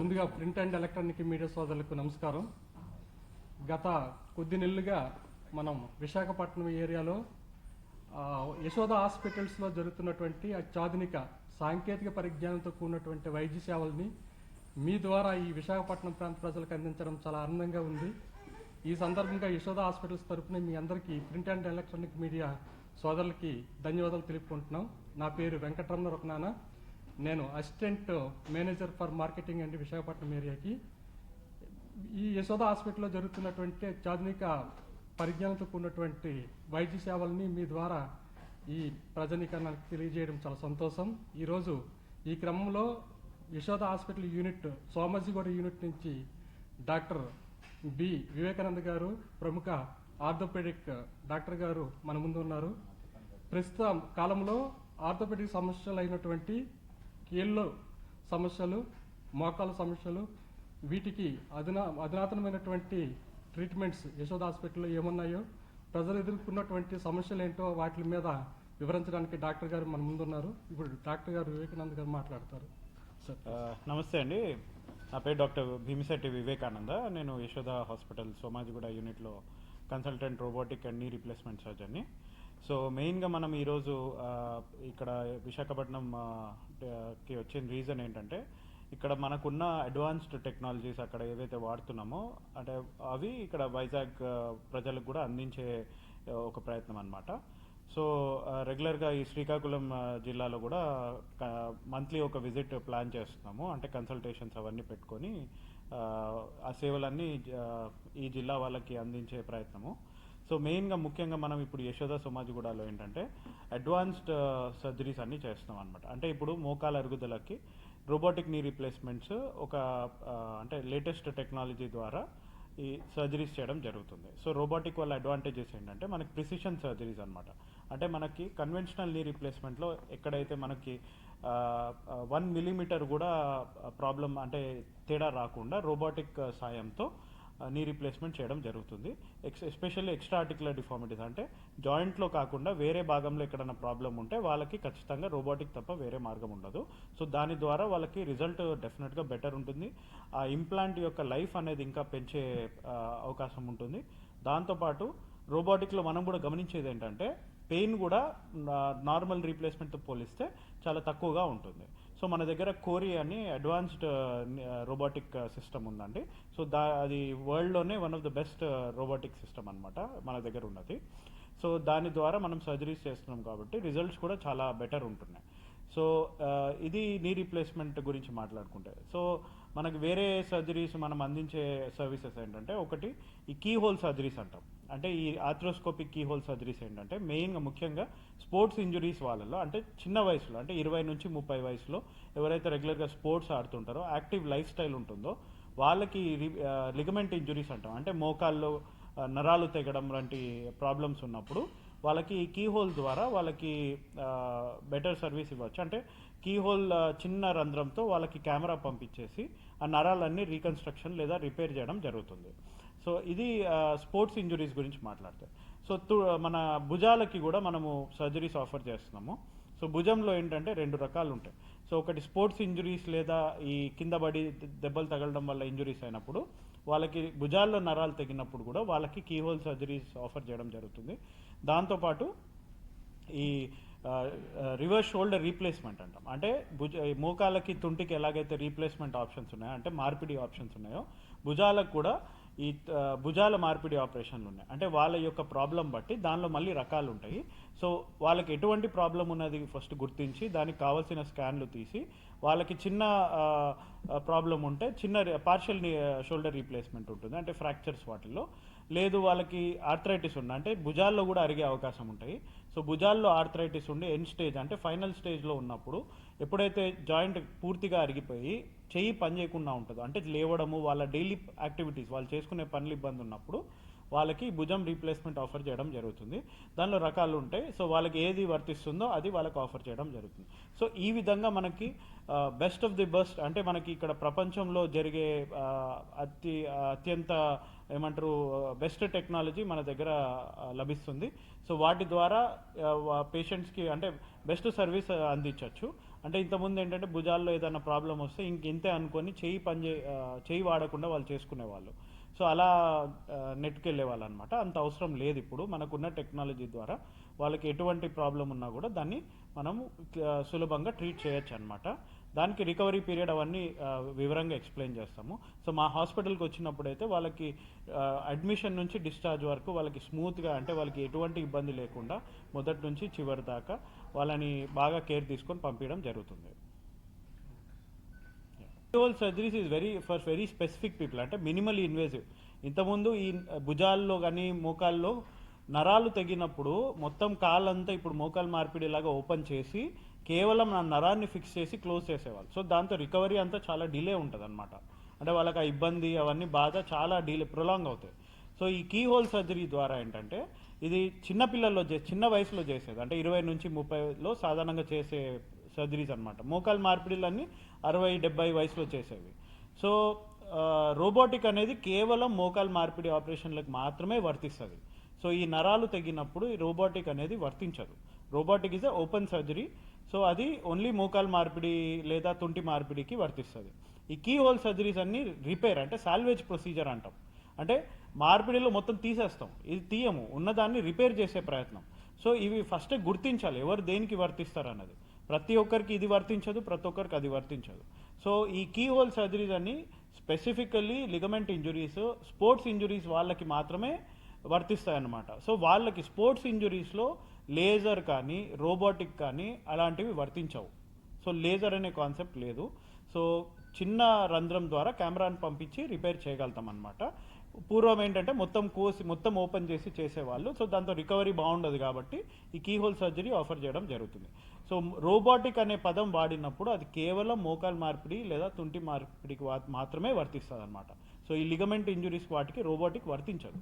ముందుగా print and electronic media సోదరులకు నమస్కారం. గత కొద్ది నెలలుగా మనం విశాఖపట్నం ఏరియాలో యశోద హాస్పిటల్స్లో జరుగుతున్నటువంటి అత్యాధునిక సాంకేతిక పరిజ్ఞానంతో కూడినటువంటి వైద్య సేవల్ని మీ ద్వారా ఈ విశాఖపట్నం ప్రాంత ప్రజలకు అందించడం చాలా ఆనందంగా ఉంది. ఈ సందర్భంగా యశోద హాస్పిటల్స్ తరఫున మీ అందరికీ ప్రింట్ అండ్ ఎలక్ట్రానిక్ మీడియా సోదరులకి ధన్యవాదాలు తెలుపుకుంటున్నాం. నా పేరు వెంకటరమణ రొకనాన. నేను అసిస్టెంట్ మేనేజర్ ఫర్ మార్కెటింగ్ అండి విశాఖపట్నం ఏరియాకి. ఈ యశోద హాస్పిటల్లో జరుగుతున్నటువంటి అత్యాధునిక పరిజ్ఞానంతో కూడినటువంటి వైద్య సేవల్ని మీ ద్వారా ఈ ప్రజానీకరణకు తెలియజేయడం చాలా సంతోషం. ఈరోజు ఈ క్రమంలో Yashoda hospital unit Somajiguda unit నుంచి డాక్టర్ బి వివేకానంద గారు, ప్రముఖ ఆర్థోపెడిక్ డాక్టర్ గారు మన ముందు ఉన్నారు. ప్రస్తుత కాలంలో ఆర్థోపెడిక్ సమస్యలు అయినటువంటి కీళ్ళ సమస్యలు, మోకాళ్ళ సమస్యలు, వీటికి అధునాతనమైనటువంటి ట్రీట్మెంట్స్ యశోద హాస్పిటల్లో ఏమున్నాయో, ప్రజలు ఎదుర్కొన్నటువంటి సమస్యలు ఏంటో వాటి మీద వివరించడానికి డాక్టర్ గారు మన ముందున్నారు. ఇప్పుడు డాక్టర్ గారు వివేకానంద గారు మాట్లాడతారు. నమస్తే అండి, నా పేరు డాక్టర్ భీమిశెట్టి వివేకానంద. నేను యశోద హాస్పిటల్ సోమాజిగూడ యూనిట్లో consultant robotic and knee replacement సర్జన్ని. సో మెయిన్గా మనం ఈరోజు ఇక్కడ విశాఖపట్నంకి వచ్చిన రీజన్ ఏంటంటే, ఇక్కడ మనకున్న అడ్వాన్స్డ్ టెక్నాలజీస్ అక్కడ ఏవైతే వాడుతున్నామో అంటే అవి ఇక్కడ వైజాగ్ ప్రజలకు కూడా అందించే ఒక ప్రయత్నం అన్నమాట. సో రెగ్యులర్గా ఈ శ్రీకాకుళం జిల్లాలో కూడా మంత్లీ ఒక విజిట్ ప్లాన్ చేస్తున్నాము. అంటే కన్సల్టేషన్స్ అవన్నీ పెట్టుకొని ఆ సేవలన్నీ ఈ జిల్లా వాళ్ళకి అందించే ప్రయత్నము. సో మెయిన్గా ముఖ్యంగా మనం ఇప్పుడు యశోద సోమాజిగూడలో ఏంటంటే అడ్వాన్స్డ్ సర్జరీస్ అన్నీ చేస్తున్నాం అనమాట. అంటే ఇప్పుడు మోకాల అరుగుదలకి రోబోటిక్ నీ రీప్లేస్మెంట్స్ ఒక అంటే లేటెస్ట్ టెక్నాలజీ ద్వారా ఈ సర్జరీస్ చేయడం జరుగుతుంది. సో రోబోటిక్ వల్ల అడ్వాంటేజెస్ ఏంటంటే మనకి ప్రిసిషన్ సర్జరీస్ అనమాట. అంటే మనకి కన్వెన్షనల్ నీ రీప్లేస్మెంట్లో ఎక్కడైతే మనకి 1 మిల్లీమీటర్ కూడా ప్రాబ్లం అంటే తేడా రాకుండా రోబోటిక్ సాయంతో నీ రీప్లేస్మెంట్ చేయడం జరుగుతుంది. ఎస్పెషల్లీ ఎక్స్ట్రా ఆర్టికులర్ డిఫార్మిటీస్ అంటే జాయింట్లో కాకుండా వేరే భాగంలో ఎక్కడైనా ప్రాబ్లం ఉంటే వాళ్ళకి ఖచ్చితంగా రోబోటిక్ తప్ప వేరే మార్గం ఉండదు. సో దాని ద్వారా వాళ్ళకి రిజల్ట్ డెఫినెట్గా బెటర్ ఉంటుంది. ఆ ఇంప్లాంట్ యొక్క లైఫ్ అనేది ఇంకా పెంచే అవకాశం ఉంటుంది. దాంతోపాటు రోబోటిక్లో మనం కూడా గమనించేది ఏంటంటే పెయిన్ కూడా నార్మల్ రీప్లేస్మెంట్తో పోలిస్తే చాలా తక్కువగా ఉంటుంది. సో మన దగ్గర కోరి అని అడ్వాన్స్డ్ రోబోటిక్ సిస్టమ్ ఉందండి. సో అది వరల్డ్లోనే one of the best robotic system అనమాట మన దగ్గర ఉన్నది. సో దాని ద్వారా మనం సర్జరీస్ చేస్తున్నాం కాబట్టి రిజల్ట్స్ కూడా చాలా బెటర్ ఉంటున్నాయి. సో ఇది నీ రీప్లేస్మెంట్ గురించి మాట్లాడుకుంటే, సో మనకి వేరే సర్జరీస్ మనం అందించే సర్వీసెస్ ఏంటంటే, ఒకటి ఈ కీ హోల్ సర్జరీస్ అంటాం. అంటే ఈ ఆర్థ్రోస్కోపిక్ కీ హోల్ సర్జరీస్ ఏంటంటే మెయిన్గా ముఖ్యంగా స్పోర్ట్స్ ఇంజురీస్ వాళ్ళలో, అంటే చిన్న వయసులో అంటే 20 నుంచి 30 వయసులో ఎవరైతే రెగ్యులర్గా స్పోర్ట్స్ ఆడుతుంటారో, యాక్టివ్ లైఫ్ స్టైల్ ఉంటుందో వాళ్ళకి లిగమెంట్ ఇంజురీస్ అంటాం. అంటే మోకాల్లో నరాలు తెగడం లాంటి ప్రాబ్లమ్స్ ఉన్నప్పుడు వాళ్ళకి కీ హోల్ ద్వారా వాళ్ళకి బెటర్ సర్వీస్ ఇవ్వచ్చు. అంటే కీ హోల్ చిన్న రంధ్రంతో వాళ్ళకి కెమెరా పంపించేసి ఆ నరాలన్నీ రీకన్స్ట్రక్షన్ లేదా రిపేర్ చేయడం జరుగుతుంది. సో ఇది స్పోర్ట్స్ ఇంజురీస్ గురించి మాట్లాడతారు. సో మన భుజాలకి కూడా మనము సర్జరీస్ ఆఫర్ చేస్తున్నాము. సో భుజంలో ఏంటంటే 2 రకాలు ఉంటాయి. సో ఒకటి స్పోర్ట్స్ ఇంజురీస్ లేదా ఈ కింద పడి దెబ్బలు తగలడం వల్ల ఇంజురీస్ అయినప్పుడు వాళ్ళకి భుజాల్లో నరాలు తెగినప్పుడు కూడా వాళ్ళకి కీహోల్ సర్జరీస్ ఆఫర్ చేయడం జరుగుతుంది. దాంతోపాటు ఈ రివర్స్ షోల్డర్ రీప్లేస్మెంట్ అంటాం. అంటే మోకాళ్ళకి తుంటికి ఎలాగైతే రీప్లేస్మెంట్ ఆప్షన్స్ ఉన్నాయో, అంటే మార్పిడి ఆప్షన్స్ ఉన్నాయో, భుజాలకు కూడా ఈ భుజాల మార్పిడి ఆపరేషన్లు ఉన్నాయి. అంటే వాళ్ళ యొక్క ప్రాబ్లం బట్టి దానిలో మళ్ళీ రకాలు ఉంటాయి. సో వాళ్ళకి ఎటువంటి ప్రాబ్లం ఉన్నది ఫస్ట్ గుర్తించి దానికి కావాల్సిన స్కాన్లు తీసి వాళ్ళకి చిన్న ప్రాబ్లం ఉంటే చిన్న పార్షియల్ షోల్డర్ రీప్లేస్మెంట్ ఉంటుంది, అంటే ఫ్రాక్చర్స్ వాటిల్లో. లేదు వాళ్ళకి ఆర్థరైటిస్ ఉన్న, అంటే భుజాల్లో కూడా అరిగే అవకాశం ఉంటాయి. సో భుజాల్లో ఆర్థరైటిస్ ఉండి ఎండ్ స్టేజ్ అంటే ఫైనల్ స్టేజ్లో ఉన్నప్పుడు ఎప్పుడైతే జాయింట్ పూర్తిగా అరిగిపోయి చెయ్యి పని చేయకుండా ఉంటుందో, అంటే లేవడము వాళ్ళ డైలీ యాక్టివిటీస్ వాళ్ళు చేసుకునే పనులు ఇబ్బంది ఉన్నప్పుడు వాళ్ళకి భుజం రీప్లేస్మెంట్ ఆఫర్ చేయడం జరుగుతుంది. దానిలో రకాలు ఉంటాయి. సో వాళ్ళకి ఏది వర్తిస్తుందో అది వాళ్ళకి ఆఫర్ చేయడం జరుగుతుంది. సో ఈ విధంగా మనకి బెస్ట్ ఆఫ్ ది బెస్ట్, అంటే మనకి ఇక్కడ ప్రపంచంలో జరిగే అత్యంత ఏమంటారు బెస్ట్ టెక్నాలజీ మన దగ్గర లభిస్తుంది. సో వాటి ద్వారా పేషెంట్స్కి అంటే బెస్ట్ సర్వీస్ అందించవచ్చు. అంటే ఇంతకుముందు ఏంటంటే భుజాల్లో ఏదైనా ప్రాబ్లం వస్తే ఇంతే అనుకొని చెయ్యి వాడకుండా వాళ్ళు చేసుకునేవాళ్ళు. సో అలా నెట్కి వెళ్ళేవాళ్ళు అనమాట. అంత అవసరం లేదు ఇప్పుడు మనకున్న టెక్నాలజీ ద్వారా వాళ్ళకి ఎటువంటి ప్రాబ్లం ఉన్నా కూడా దాన్ని మనం సులభంగా ట్రీట్ చేయొచ్చు అనమాట. దానికి రికవరీ పీరియడ్ అవన్నీ వివరంగా ఎక్స్ప్లెయిన్ చేస్తాము. సో మా హాస్పిటల్కి వచ్చినప్పుడైతే వాళ్ళకి అడ్మిషన్ నుంచి డిశ్చార్జ్ వరకు వాళ్ళకి స్మూత్గా, అంటే వాళ్ళకి ఎటువంటి ఇబ్బంది లేకుండా మొదటి నుంచి చివరి దాకా వాళ్ళని బాగా కేర్ తీసుకొని పంపించడం జరుగుతుంది. Keyhole surgeries is very specific people, అంటే మినిమల్లీ ఇన్వేజివ్. ఇంతకుముందు ఈ భుజాల్లో కానీ మోకాల్లో నరాలు తెగినప్పుడు మొత్తం కాళ్ళంతా ఇప్పుడు మోకాలు మార్పిడిలాగా ఓపెన్ చేసి కేవలం ఆ నరాన్ని ఫిక్స్ చేసి క్లోజ్ చేసేవాళ్ళు. సో దాంతో రికవరీ అంతా చాలా డిలే ఉంటుంది అనమాట. అంటే వాళ్ళకి ఆ ఇబ్బంది అవన్నీ బాధ చాలా ప్రొలాంగ్ అవుతాయి. సో ఈ కీహోల్ సర్జరీ ద్వారా ఏంటంటే ఇది చిన్నపిల్లల్లో చిన్న వయసులో చేసేది, అంటే 20 నుంచి 30లో సాధారణంగా చేసే సర్జరీస్ అనమాట. మోకాలు మార్పిడిలన్నీ 60-70 వయసులో చేసేవి. సో రోబోటిక్ అనేది కేవలం మోకాలు మార్పిడి ఆపరేషన్లకు మాత్రమే వర్తిస్తుంది. సో ఈ నరాలు తెగినప్పుడు ఈ రోబోటిక్ అనేది వర్తించదు. Robotic is open surgery. So అది ఓన్లీ మోకాలు మార్పిడి లేదా తుంటి మార్పిడికి వర్తిస్తుంది. ఈ కీ హోల్ సర్జరీస్ అన్ని రిపేర్, అంటే సాల్వేజ్ ప్రొసీజర్ అంటాం. అంటే మార్పిడిలో మొత్తం తీసేస్తాం, ఇది తీయము, ఉన్నదాన్ని రిపేర్ చేసే ప్రయత్నం. సో ఇవి ఫస్టే గుర్తించాలి ఎవరు దేనికి వర్తిస్తారు అన్నది. ప్రతి ఒక్కరికి ఇది వర్తించదు, ప్రతి ఒక్కరికి అది వర్తించదు. సో ఈ కీ హోల్ సర్జరీస్ అన్ని specifically ligament injuries, sports injuries వాళ్ళకి మాత్రమే వర్తిస్తాయన్నమాట. సో వాళ్ళకి స్పోర్ట్స్ ఇంజురీస్లో లేజర్ కానీ రోబోటిక్ కానీ అలాంటివి వర్తించవు. సో లేజర్ అనే కాన్సెప్ట్ లేదు. సో చిన్న రంధ్రం ద్వారా కెమెరాని పంపించి రిపేర్ చేయగలుగుతాం అనమాట. పూర్వం ఏంటంటే మొత్తం ఓపెన్ చేసి చేసేవాళ్ళు. సో దాంతో రికవరీ బాగుండదు కాబట్టి ఈ కీహోల్ సర్జరీ ఆఫర్ చేయడం జరుగుతుంది. సో రోబోటిక్ అనే పదం వాడినప్పుడు అది కేవలం మోకాలు మార్పిడి లేదా తుంటి మార్పిడికి మాత్రమే వర్తిస్తుంది అనమాట. సో ఈ లిగమెంట్ ఇంజురీస్ వాటికి రోబోటిక్ వర్తించదు.